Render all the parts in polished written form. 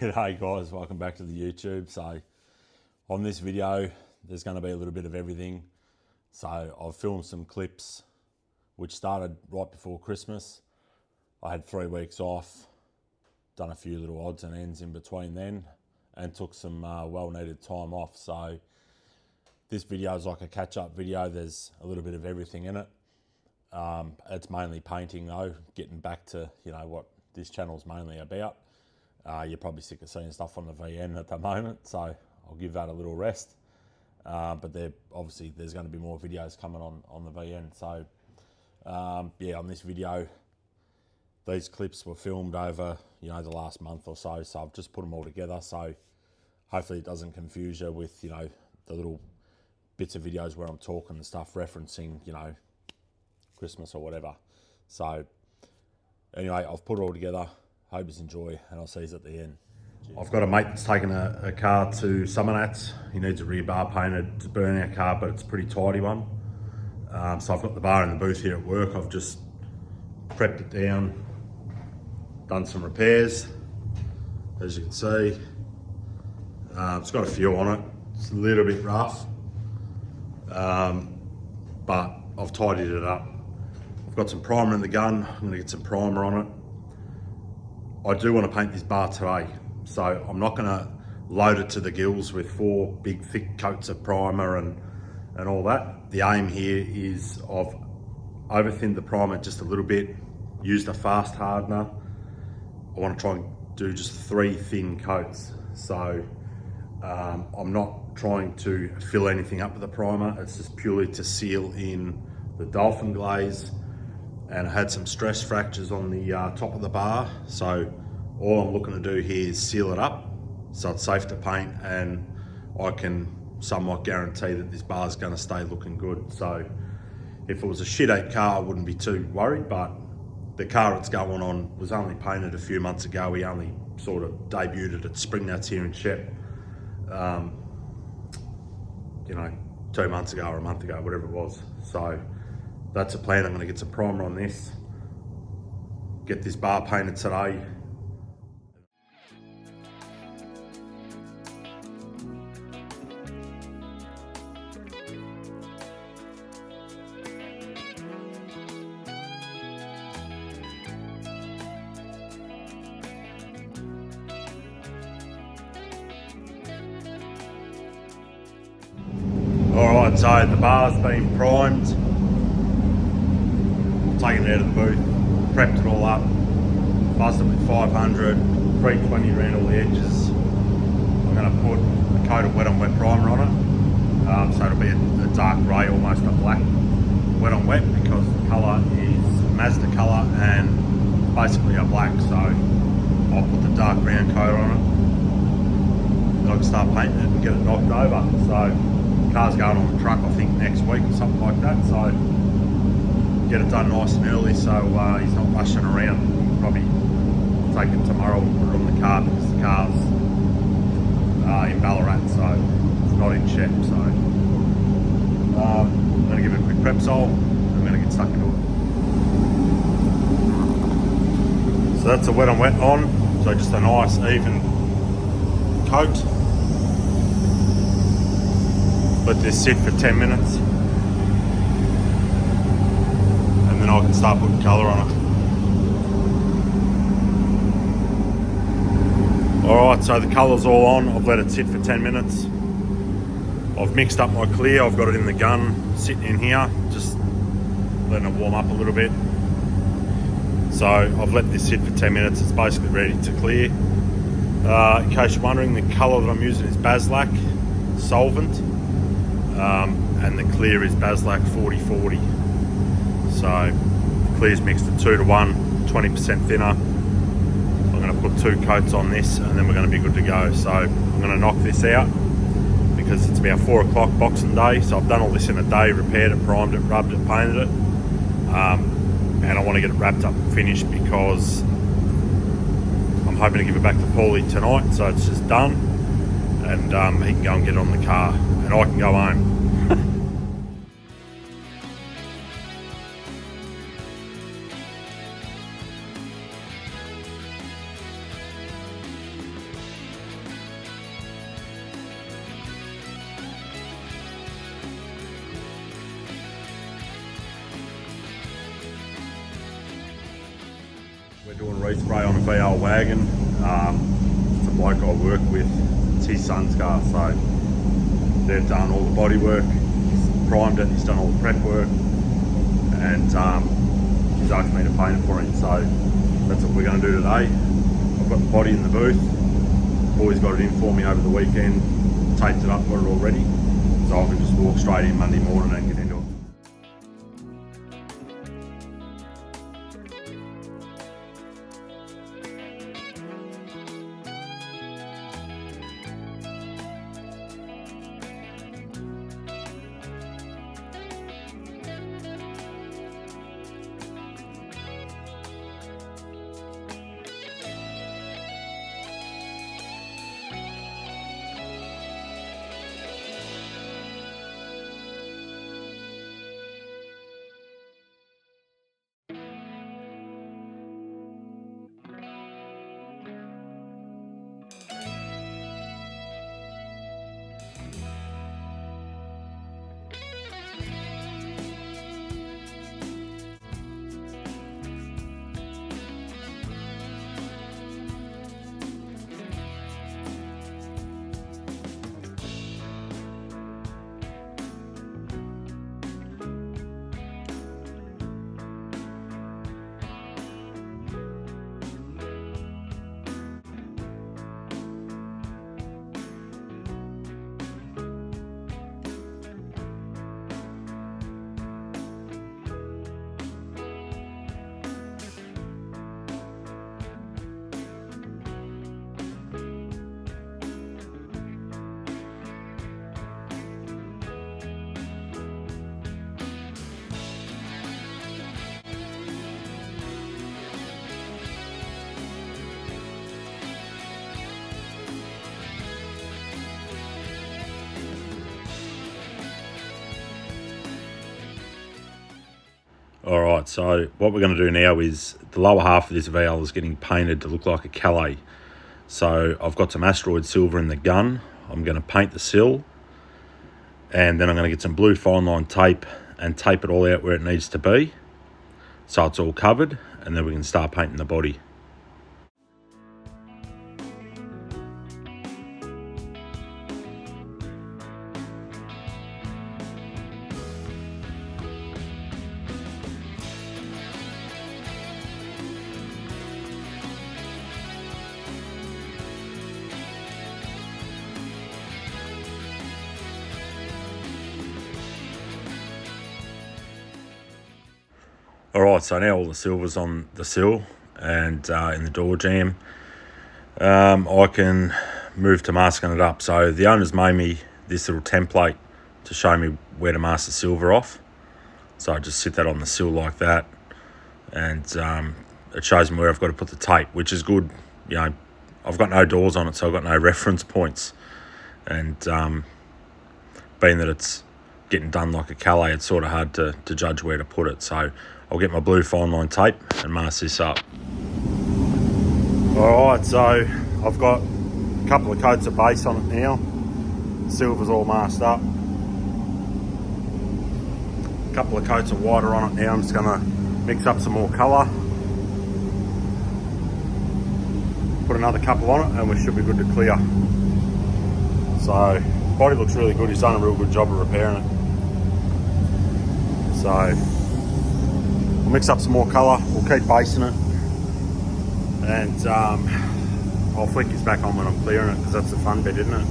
G'day guys, welcome back to the YouTube. So on this video, there's going to be a little bit of everything. So I've filmed some clips which started right before Christmas. I had 3 weeks off, done a few little odds and ends in between then, and took some well-needed time off. So this video is like a catch-up video. There's a little bit of everything in it. It's mainly painting though, getting back to what this channel's mainly about. You're probably sick of seeing stuff on the VN at the moment, so I'll give that a little rest. But obviously there's going to be more videos coming on the VN. So yeah, on this video, these clips were filmed over the last month or so. So I've just put them all together. So hopefully it doesn't confuse you with the little bits of videos where I'm talking and stuff referencing Christmas or whatever. So anyway, I've put it all together. Hope you enjoy, and I'll see you at the end. I've got a mate that's taken a car to Summernats. He needs a rear bar painted to burn our car, but it's a pretty tidy one. So I've got the bar in the booth here at work. I've just prepped it down, done some repairs. As you can see, it's got a few on it. It's a little bit rough, but I've tidied it up. I've got some primer in the gun. I'm going to get some primer on it. I do want to paint this bar today, so I'm not going to load it to the gills with 4 big thick coats of primer and all that. The aim here is I've over-thinned the primer just a little bit, used a fast hardener. I want to try and do just 3 thin coats. So I'm not trying to fill anything up with the primer. It's just purely to seal in the dolphin glaze. And I had some stress fractures on the top of the bar. So all I'm looking to do here is seal it up so it's safe to paint, and I can somewhat guarantee that this bar is going to stay looking good. So if it was a shit 8 car, I wouldn't be too worried, but the car it's going on was only painted a few months ago. We only sort of debuted it at Spring Nuts here in Shep, 2 months ago or a month ago, whatever it was. So that's a plan. I'm going to get some primer on this, get this bar painted today. Alright, so the bar's been primed. Taken it out of the booth, prepped it all up, buzzed it with 500, 320 around all the edges. I'm going to put a coat of wet on wet primer on it, so it'll be a dark grey, almost a black wet on wet, because the colour is Mazda colour and basically a black. So I'll put the dark brown coat on it, then I can start painting it and get it knocked over. So the car's going on the truck I think next week or something like that. So get it done nice and early, so he's not rushing around. We'll probably take it tomorrow and put it on the car, because the car's in Ballarat, so it's not in Shep. So I'm going to give it a quick prep sol. I'm going to get stuck into it. So that's a wet on wet on, so just a nice even coat. Let this sit for 10 minutes. Then I can start putting colour on it. Alright, so the colour's all on. I've let it sit for 10 minutes. I've mixed up my clear. I've got it in the gun, sitting in here, just letting it warm up a little bit. So I've let this sit for 10 minutes. It's basically ready to clear. In case you're wondering, the colour that I'm using is Baslac Solvent, and the clear is Baslac 4040. So clear's mixed at 2 to 1, 20% thinner. I'm going to put 2 coats on this, and then we're going to be good to go. So I'm going to knock this out because it's about 4 o'clock Boxing Day. So I've done all this in a day, repaired it, primed it, rubbed it, painted it. And I want to get it wrapped up and finished, because I'm hoping to give it back to Paulie tonight. So it's just done, and he can go and get it on the car, and I can go home. speed spray on a VL wagon. It's a bloke I work with. It's his son's car, so they've done all the body work. He's primed it, he's done all the prep work, and he's asked me to paint it for him. So that's what we're going to do today. I've got the body in the booth. Boys got it in for me over the weekend, taped it up, got it all ready, so I can just walk straight in Monday morning and get into it. Alright, so what we're going to do now is the lower half of this VL is getting painted to look like a Calais. So I've got some asteroid silver in the gun. I'm going to paint the sill, and then I'm going to get some blue fine line tape and tape it all out where it needs to be, so it's all covered, and then we can start painting the body. Alright, so now all the silver's on the sill and in the door jamb. I can move to masking it up. So the owners made me this little template to show me where to mask the silver off. So I just sit that on the sill like that, and it shows me where I've got to put the tape, which is good. You know, I've got no doors on it, so I've got no reference points. And being that it's getting done like a Calais, it's sort of hard to judge where to put it. So I'll get my blue fine line tape and mask this up. Alright, so I've got a couple of coats of base on it now. Silver's all masked up. A couple of coats of white are on it now. I'm just going to mix up some more colour. Put another couple on it and we should be good to clear. So, body looks really good. He's done a real good job of repairing it. So, we'll mix up some more colour. We'll keep basing it. And I'll flick this back on when I'm clearing it, because that's the fun bit, isn't it?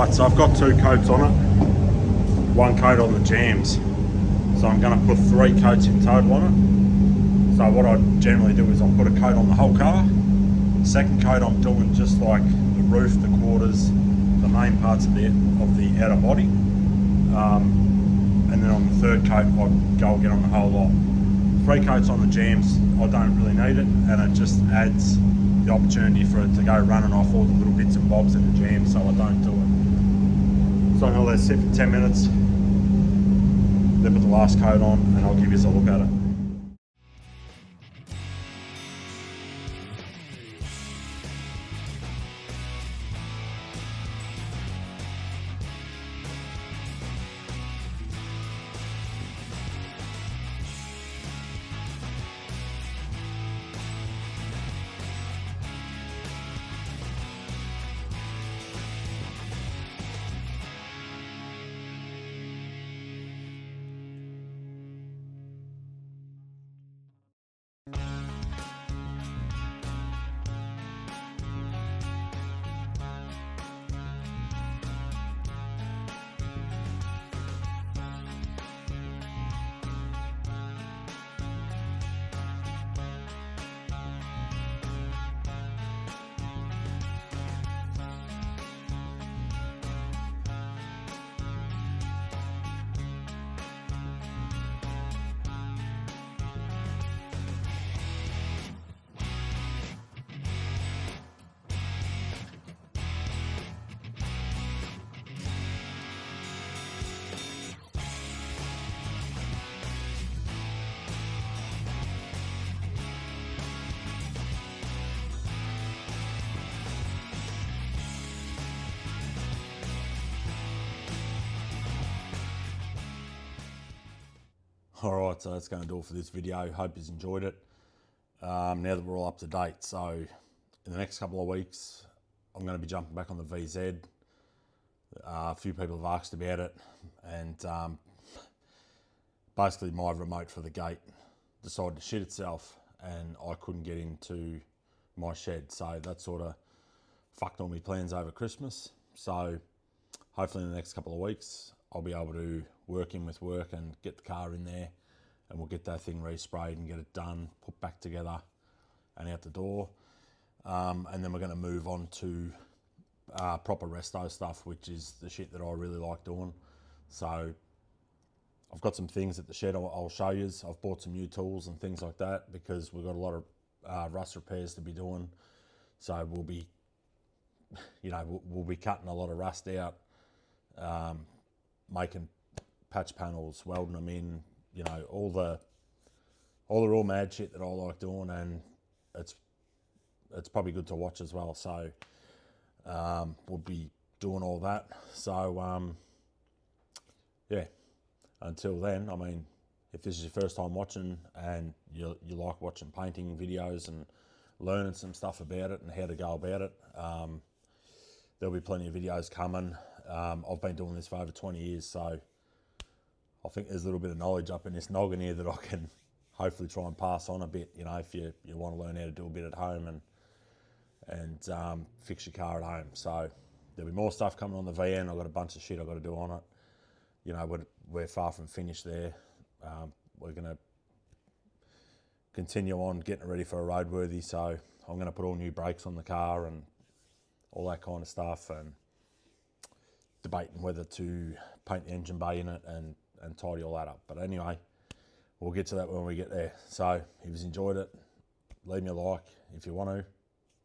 Alright, so I've got 2 coats on it, 1 coat on the jams. So I'm going to put 3 coats in total on it. So what I generally do is I'll put a coat on the whole car. The second coat I'm doing just like the roof, the quarters, the main parts of the outer body. And then on the third coat I'll go again on the whole lot. 3 coats on the jams, I don't really need it, and it just adds the opportunity for it to go running off all the little bits and bobs in the jam, so I don't do it. So I'm going to let it sit for 10 minutes, then put the last coat on, and I'll give you a look at it. Alright, so that's going to do it for this video. Hope you've enjoyed it. Now that we're all up to date, so in the next couple of weeks I'm going to be jumping back on the VZ. A few people have asked about it, and basically my remote for the gate decided to shit itself and I couldn't get into my shed, so that sort of fucked all my plans over Christmas. So hopefully in the next couple of weeks I'll be able to work in with work and get the car in there, and we'll get that thing resprayed and get it done, put back together and out the door. And then we're going to move on to proper resto stuff, which is the shit that I really like doing. So I've got some things at the shed I'll show you. I've bought some new tools and things like that because we've got a lot of rust repairs to be doing. So we'll be, we'll be cutting a lot of rust out, making patch panels, welding them in, all the real mad shit that I like doing, and it's probably good to watch as well. So we'll be doing all that. So yeah, until then, I mean, if this is your first time watching and you like watching painting videos and learning some stuff about it and how to go about it, there'll be plenty of videos coming. I've been doing this for over 20 years, so I think there's a little bit of knowledge up in this noggin here that I can hopefully try and pass on a bit, if you want to learn how to do a bit at home and fix your car at home. So there'll be more stuff coming on the VN. I've got a bunch of shit I've got to do on it. We're far from finished there. We're going to continue on getting ready for a roadworthy, so I'm going to put all new brakes on the car and all that kind of stuff, and debating whether to paint the engine bay in it and tidy all that up. But anyway, we'll get to that when we get there. So if you've enjoyed it, leave me a like if you want to,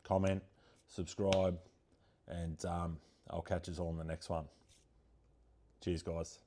comment, subscribe, and I'll catch you all in the next one. Cheers, guys.